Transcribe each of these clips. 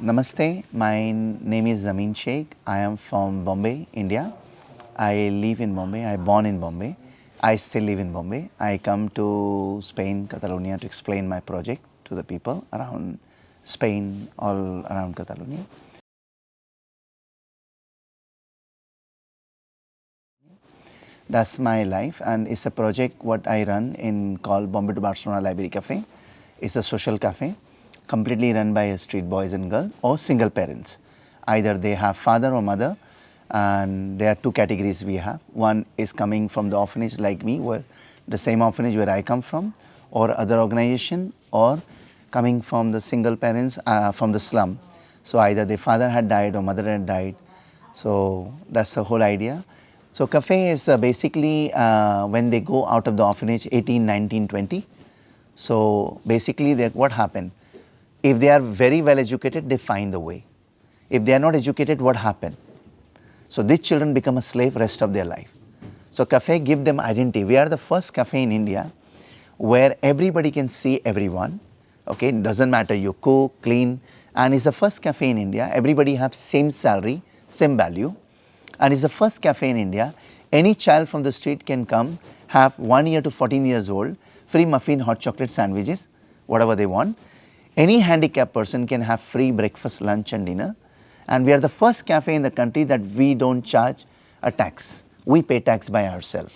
Namaste, my name is Amin Sheikh. I am from Bombay, India. I live in Bombay. I born in Bombay. I still live in Bombay. I come to Spain, Catalonia to explain my project to the people around Spain, all around Catalonia. That's my life, and it's a project what I run in called Bombay to Barcelona Library Café. It's a social cafe completely run by street boys and girls or single parents. Either they have father or mother, and there are two categories we have. One is coming from the orphanage like me, where the same orphanage where I come from, or other organization, or coming from the single parents from the slum. So either their father had died or mother had died. So that's the whole idea. So cafe is basically when they go out of the orphanage 18, 19, 20. So basically what happened? If they are very well educated, they find the way. If they are not educated, what happened? So these children become a slave rest of their life. So cafe give them identity. We are the first cafe in India where everybody can see everyone. Okay, it doesn't matter you cook, clean, and it's the first cafe in India. Everybody have same salary, same value. And it's the first cafe in India. Any child from the street can come, have 1 year to 14 years old, free muffin, hot chocolate sandwiches, whatever they want. Any handicapped person can have free breakfast, lunch and dinner. And we are the first cafe in the country that we don't charge a tax. We pay tax by ourselves.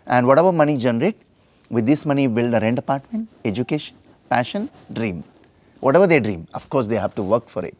And whatever money generate, with this money build a rent apartment, education, passion, dream. Whatever they dream, of course they have to work for it.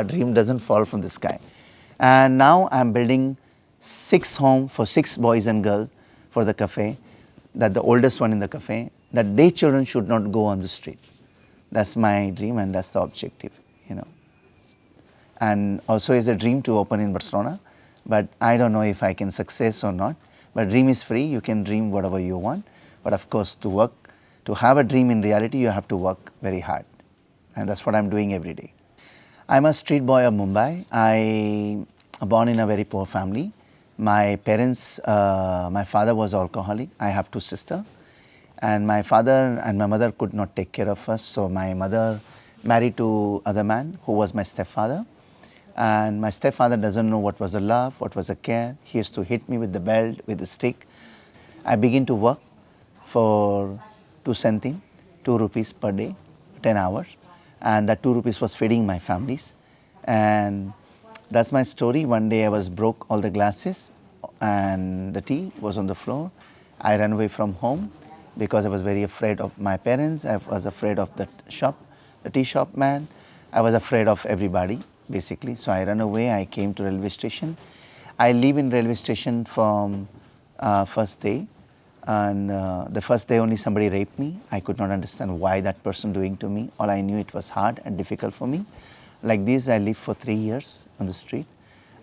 Dream doesn't fall from the sky. And now I'm building 6 homes for 6 boys and girls for the cafe, that the oldest one in the cafe, that their children should not go on the street. That's my dream and that's the objective, you know. And also is a dream to open in Barcelona, but I don't know if I can success or not. But dream is free, you can dream whatever you want. But of course to work, to have a dream in reality, you have to work very hard. And that's what I'm doing every day. I'm a street boy of Mumbai. I born in a very poor family. My parents, my father was alcoholic. I have 2 sisters. And my father and my mother could not take care of us. So my mother married to other man who was my stepfather. And my stepfather doesn't know what was the love, what was the care. He used to hit me with the belt, with the stick. I begin to work for 2 centime, 2 rupees per day, 10 hours. And that 2 rupees was feeding my families. And that's my story. One day I was broke all the glasses and the tea was on the floor. I ran away from home because I was very afraid of my parents. I was afraid of the shop, the tea shop man. I was afraid of everybody basically. So I ran away. I came to railway station. I live in railway station from first day. And the first day only somebody raped me. I could not understand why that person doing to me. All I knew it was hard and difficult for me. Like this I lived for 3 years on the street.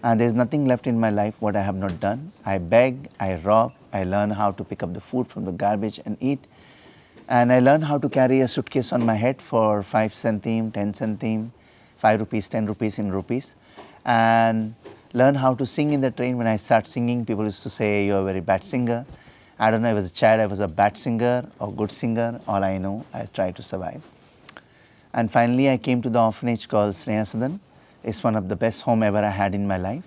And there's nothing left in my life what I have not done. I beg, I rob, I learn how to pick up the food from the garbage and eat. And I learned how to carry a suitcase on my head for 5 centime, 10 centime, 5 rupees, 10 rupees in rupees. And learn how to sing in the train. When I start singing, people used to say, you're a very bad singer. I don't know, I was a child, I was a bad singer or good singer. All I know, I tried to survive. And finally, I came to the orphanage called Sneha. It's one of the best home ever I had in my life.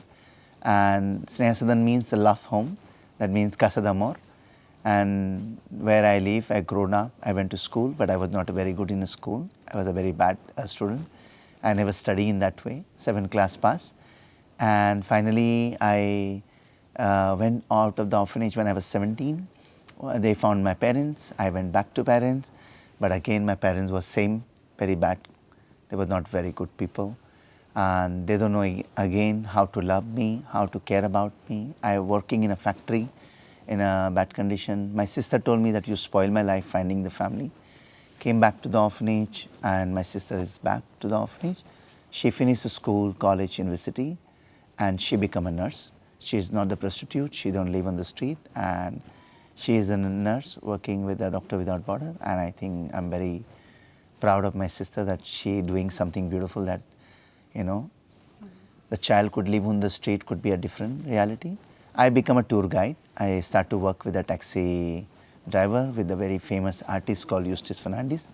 And Sneha means the love home. That means casa d'amor. And where I live, I grew up. I went to school, but I was not very good in school. I was a very bad student. I never studied in that way. 7th class pass. And finally, I went out of the orphanage when I was 17. They found my parents. I went back to parents. But again, my parents were same, very bad. They were not very good people. And they don't know again how to love me, how to care about me. I was working in a factory in a bad condition. My sister told me that you spoiled my life finding the family. Came back to the orphanage and my sister is back to the orphanage. She finished the school, college, university and she became a nurse. She is not the prostitute, she don't live on the street and she is a nurse working with a Doctor Without Border and I think I'm very proud of my sister that she doing something beautiful that, you know, the child could live on the street could be a different reality. I become a tour guide. I start to work with a taxi driver with a very famous artist called Eustace Fernandez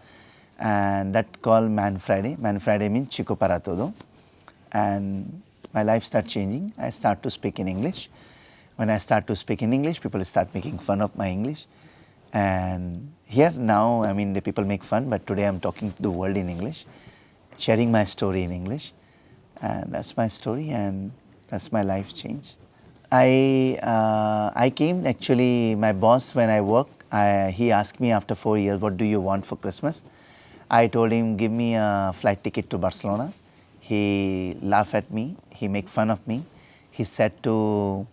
and that called Man Friday. Man Friday means Chico para todo. And my life start changing. I start to speak in English. When I start to speak in English, people start making fun of my English. And here now, I mean, the people make fun, but today I'm talking to the world in English, sharing my story in English. And that's my story, and that's my life change. I came actually, my boss when I work, he asked me after 4 years, what do you want for Christmas? I told him, give me a flight ticket to Barcelona. He laughed at me, he made fun of me. He said to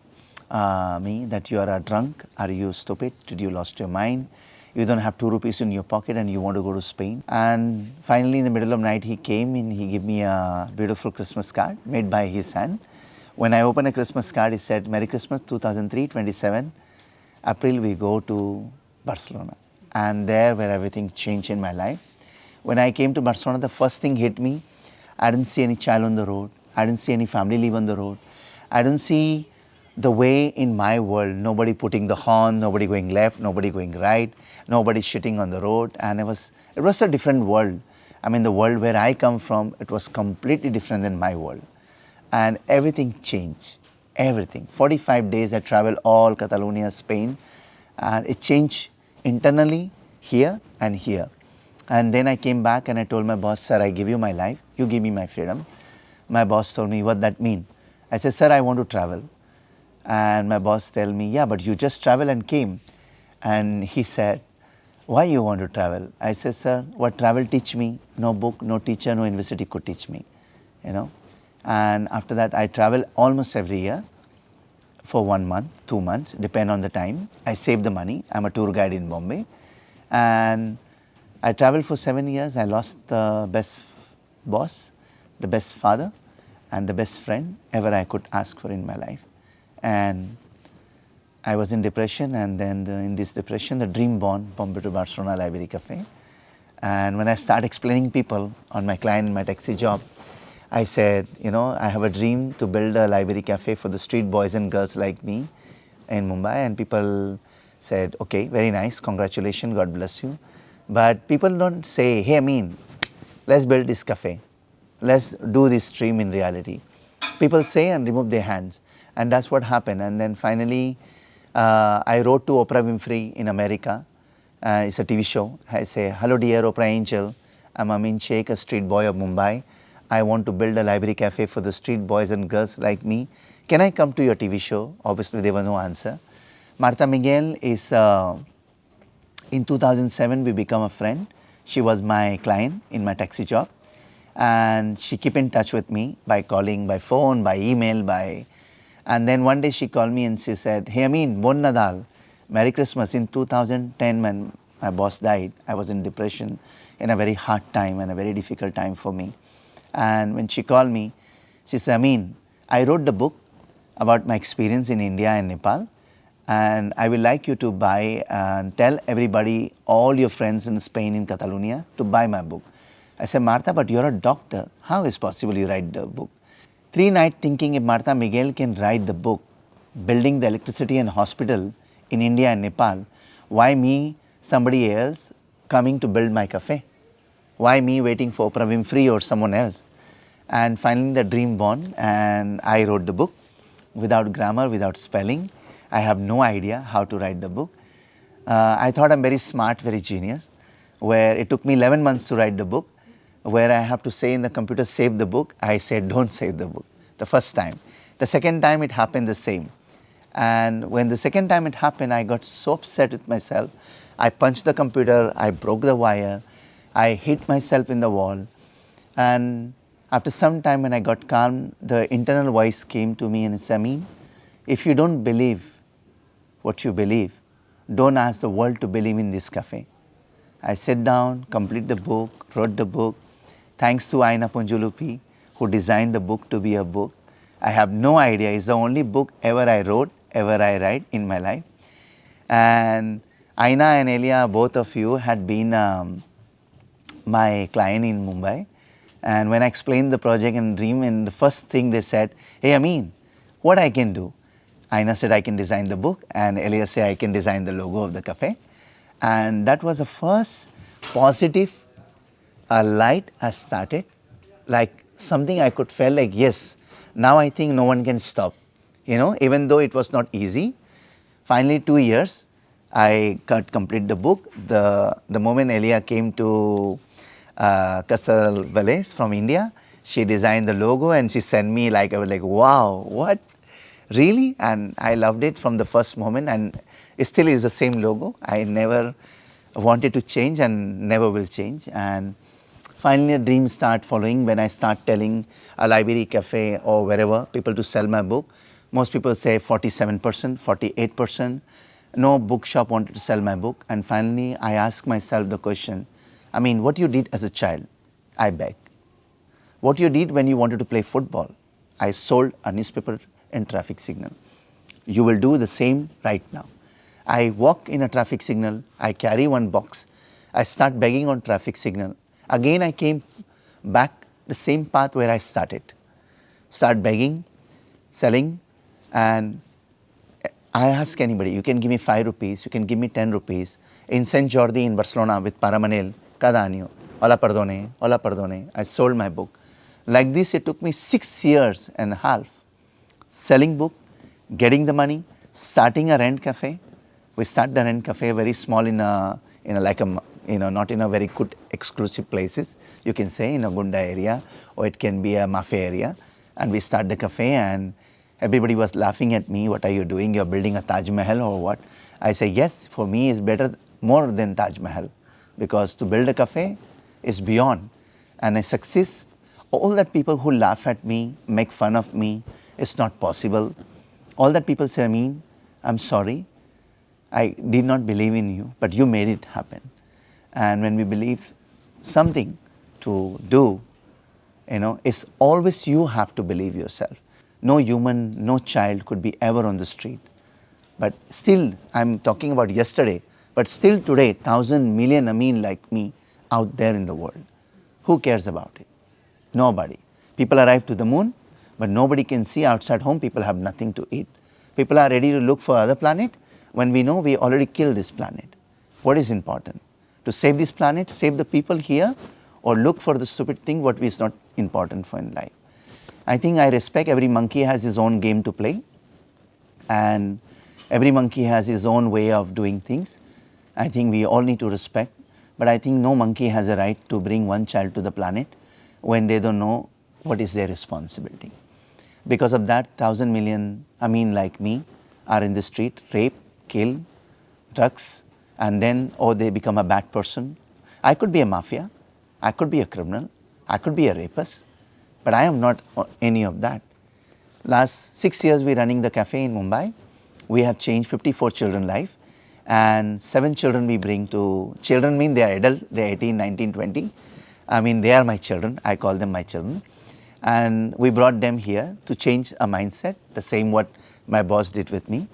me that you are a drunk, are you stupid, did you lost your mind? You don't have 2 rupees in your pocket and you want to go to Spain. And finally in the middle of night he came and he gave me a beautiful Christmas card made by his hand. When I opened a Christmas card, he said, Merry Christmas 2003, 27 April we go to Barcelona. And there where everything changed in my life. When I came to Barcelona, the first thing hit me, I didn't see any child on the road. I didn't see any family live on the road. I didn't see the way in my world, nobody putting the horn, nobody going left, nobody going right, nobody shitting on the road. And it was a different world. I mean, the world where I come from, it was completely different than my world. And everything changed, everything. 45 days I traveled all Catalonia, Spain, and it changed internally here and here. And then I came back and I told my boss, sir, I give you my life, you give me my freedom. My boss told me, what that mean? I said, sir, I want to travel. And my boss tell me, yeah, but you just travel and came. And he said, why you want to travel? I said, sir, what travel teach me? No book, no teacher, no university could teach me, you know. And after that, I travel almost every year for 1 month, 2 months, depend on the time. I save the money. I'm a tour guide in Bombay. And I traveled for 7 years. I lost the best boss, the best father, and the best friend ever I could ask for in my life. And I was in depression, and then in this depression, the dream born, Bombay to Barcelona Library Café. And when I start explaining people on my client in my taxi job, I said, you know, I have a dream to build a library cafe for the street boys and girls like me in Mumbai. And people said, okay, very nice, congratulations, God bless you. But people don't say, hey, Amin, let's build this cafe. Let's do this dream in reality. People say and remove their hands. And that's what happened. And then finally, I wrote to Oprah Winfrey in America. It's a TV show. I say, hello, dear Oprah Angel. I'm Amin Sheikh, a street boy of Mumbai. I want to build a library cafe for the street boys and girls like me. Can I come to your TV show? Obviously, there was no answer. Martha Miguel is, in 2007, we become a friend. She was my client in my taxi job. And she kept in touch with me by calling, by phone, by email, And then one day she called me and she said, hey Amin, Bon Nadal, Merry Christmas. In 2010 when my boss died, I was in depression in a very hard time and a very difficult time for me. And when she called me, she said, Amin, I wrote the book about my experience in India and Nepal, and I would like you to buy and tell everybody, all your friends in Spain, in Catalonia, to buy my book. I said, Martha, but you're a doctor. How is possible you write the book? 3 nights thinking if Martha Miguel can write the book, building the electricity and hospital in India and Nepal, why me, somebody else, coming to build my cafe? Why me waiting for Oprah Winfrey or someone else? And finally the dream born, and I wrote the book without grammar, without spelling. I have no idea how to write the book. I thought I'm very smart, very genius, where it took me 11 months to write the book, where I have to say in the computer, save the book. I said, don't save the book, the first time. The second time it happened the same. And when the second time it happened, I got so upset with myself. I punched the computer, I broke the wire, I hit myself in the wall. And after some time when I got calm, the internal voice came to me and said, Amin, if you don't believe what you believe, don't ask the world to believe in this cafe. I sat down, complete the book, wrote the book. Thanks to Aina Ponjulupi, who designed the book to be a book. I have no idea. It's the only book ever I wrote, ever I write in my life. And Aina and Elia, both of you had been my client in Mumbai. And when I explained the project and dream, and the first thing they said, hey Amin, what I can do? Aina said I can design the book, and Elia said I can design the logo of the cafe. And that was the first positive a light has started, like something I could feel like, yes, now I think no one can stop. Even though it was not easy, finally 2 years, I could complete the book. The moment Elia came to Casa Valles from India, she designed the logo and she sent me, like, I was like, wow, what? Really? And I loved it from the first moment, and it still is the same logo. I never wanted to change and never will change. And finally, a dream start following when I start telling a library cafe or wherever people to sell my book. Most people say 47%, 48%. No bookshop wanted to sell my book. And finally, I asked myself the question, what you did as a child? I beg. What you did when you wanted to play football? I sold a newspaper and traffic signal. You will do the same right now. I walk in a traffic signal, I carry one box, I start begging on traffic signal. Again I came back the same path where I started. Start begging, selling, and I ask anybody, you can give me 5 rupees, you can give me 10 rupees. In St. Jordi in Barcelona with Paramanel, cada año, hola perdone, I sold my book. Like this, it took me 6 years and a half. Selling book, getting the money, starting a rent cafe. We start the rent cafe very small not in a very good exclusive places, you can say in a Gunda area, or it can be a mafia area. And we start the cafe and everybody was laughing at me, what are you doing? You're building a Taj Mahal or what? I say, yes, for me is better, more than Taj Mahal, because to build a cafe is beyond. And a success, all that people who laugh at me, make fun of me, it's not possible. All that people say, Amin, I'm sorry, I did not believe in you, but you made it happen. And when we believe something to do, it's always you have to believe yourself. No human, no child could be ever on the street. But still, I'm talking about yesterday, but still today, 1,000 million Amin like me out there in the world. Who cares about it? Nobody. People arrive to the moon, but nobody can see outside home. People have nothing to eat. People are ready to look for other planet when we know we already killed this planet. What is important? To save this planet, save the people here, or look for the stupid thing what is not important for in life. I think I respect every monkey has his own game to play, and every monkey has his own way of doing things. I think we all need to respect, but I think no monkey has a right to bring one child to the planet when they don't know what is their responsibility. Because of that, 1,000 million Amin like me are in the street, rape, kill, drugs, and then, they become a bad person. I could be a mafia, I could be a criminal, I could be a rapist, but I am not any of that. Last 6 years we're running the cafe in Mumbai. We have changed 54 children's life, and 7 children we bring to, children mean they are adult, they are 18, 19, 20. They are my children, I call them my children. And we brought them here to change a mindset, the same what my boss did with me.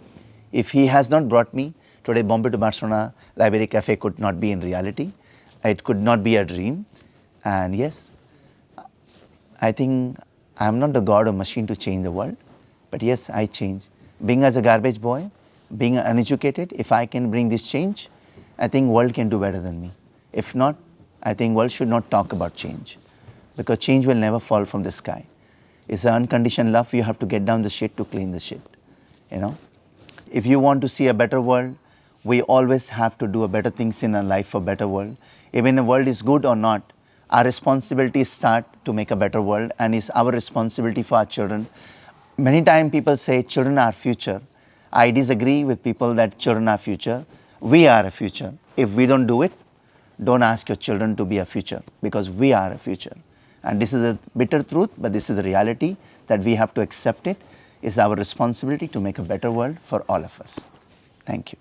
If he has not brought me, today Bombay to Barcelona Library Café could not be in reality. It could not be a dream. And yes, I think I am not the god or machine to change the world, but yes, I change. Being as a garbage boy, being uneducated, if I can bring this change, I think world can do better than me. If not, I think world should not talk about change, because change will never fall from the sky. It's an unconditioned love. You have to get down the shit to clean the shit. If you want to see a better world, we always have to do a better things in our life for better world. Even the world is good or not, our responsibility start to make a better world, and it's our responsibility for our children. Many times people say children are future. I disagree with people that children are future. We are a future. If we don't do it, don't ask your children to be a future, because we are a future. And this is a bitter truth, but this is the reality that we have to accept it. It's our responsibility to make a better world for all of us. Thank you.